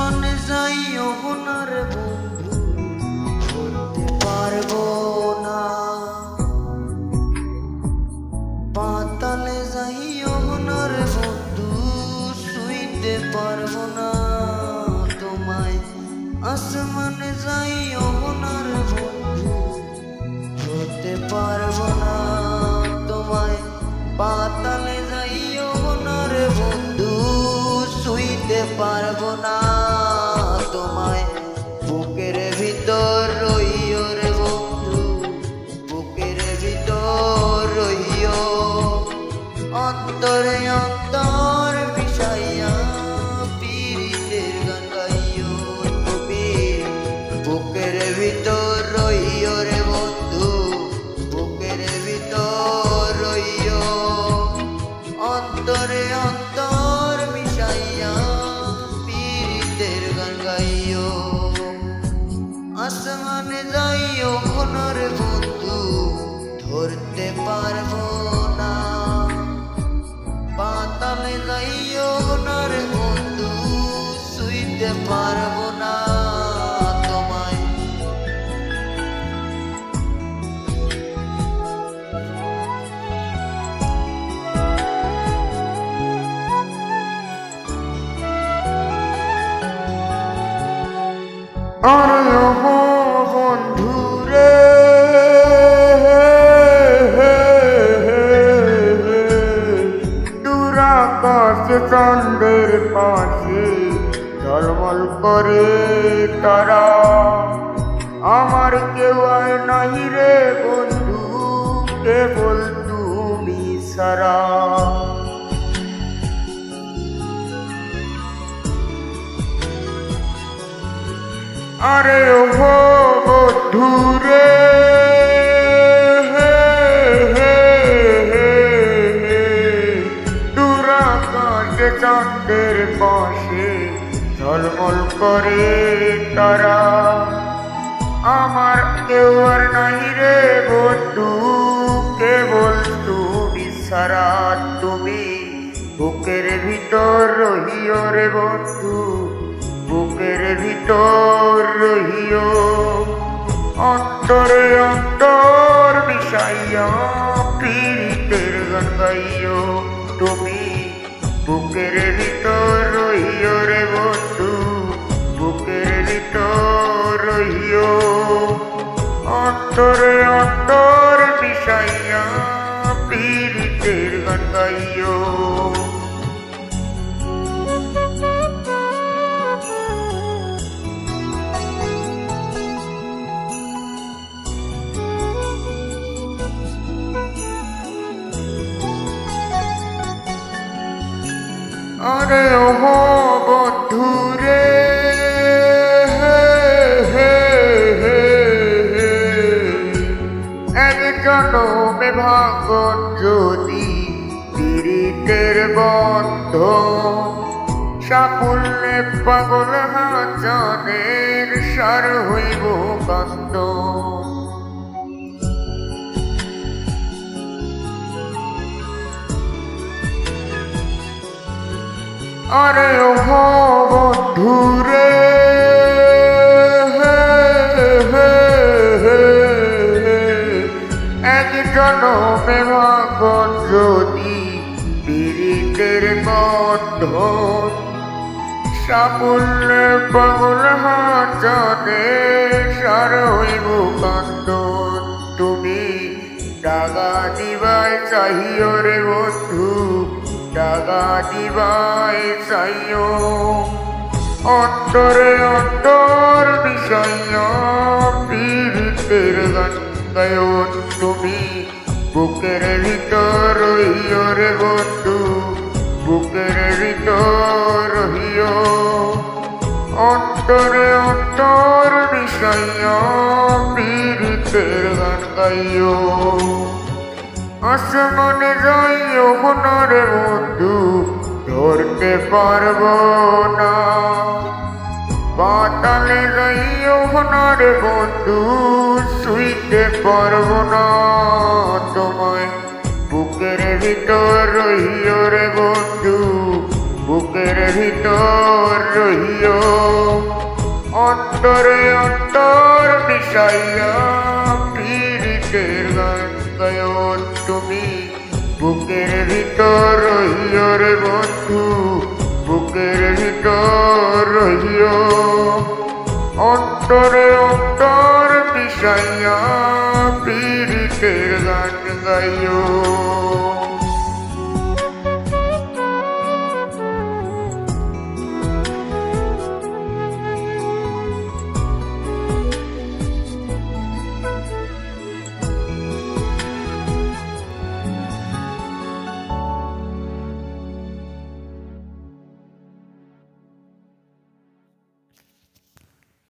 আসমানে যাইও না রে বন্ধু, ধরতে পারবো না। পাতালে যাইও না রে বন্ধু, শুইতে পারবো না তোমায়। আসমানে যাইও না রে বন্ধু, ধরতে পারবো না তোমায়। পাতালে যাইও না রে বন্ধু, শুইতে পারবো না তোমায়। বুকের ভিতর রইও রে বন্ধু, বুকের ভিতর রইও। অন্তরে অন্তর মিশাইয়া পীড়িতের গান গাইও তুমি। বুকের ভিতর রইও রে বন্ধু, বুকের ভিতর রইও। অন্তরে অন্তর মিশাইয়া পীড়িতের গান গাইও। আসমানে যাইও না রে বন্ধু, ধরতে পারবো না। পাতালে যাইও না রে বন্ধু, শুইতে পারবো না তোমায়। আরে ও বন্ধু রে, দূর আকাশে চাঁদের পাশে ঝলমল করে তারা। আমার কেউ আর নাই রে বন্ধু, কেবল তুমি সারা। আরে ও বন্ধু রে, দূর আকাশে চাঁদের পাশে ঝলমল করে তারা। আমার কেউ আর নাই রে বন্ধু, কেবল তুমি সারা। তুমি বুকের ভিতর রহিও রে বন্ধু, বুকের ভিতর রহিও। অন্তরে অন্তর মিশাইয়া পীড়িতের গান গাইও তুমি। বুকের ভিতর রহিও রে বন্ধু, বুকের ভিতর রহিও। অন্তরে অন্তর মিশাইয়া পীড়িতের গান গাইও। আরে ও বন্ধু রে, এক জনমে ভাঙন যদি পীড়িতের বন্ধ, সাফল্যে পাগল হাজানের সার হইব কান্দ। আরে ও বন্ধু রে, এক জনমে ভাঙন যদি পীড়িতের বন্ধন, সাফল্যে পাগল হাজানে সার হইব কান্দন। তুমি দাগা দিবাই চাহিও রে বন্ধু, দাগা দিবাই চাইও। অন্তরে অন্তর মিশাইয়া পীড়িতের গান গাইও তুমি। বুকের ভিতর রহিও রে বন্ধু, বুকের ভিতর রহিও। অন্তরে অন্তর মিশাইয়া পীড়িতের গান গাইও। আসমানে যাইও না রে বন্ধু, ধরতে পারবো না। পাতালে যাইও না রে বন্ধু, শুইতে পারবো না তোমায়। বুকের ভিতর রহিও রে বন্ধু, বুকের বুকের ভিতর রহিও অন্তরে অন্তর মিশাইয়া পীড়িতের গান গায়ো তুমি বুকের ভিতর রহিও রে বন্ধু বুকের ভিতর রহিও অন্তরে অন্তর মিশাইয়া পীড়িতের গান গাইও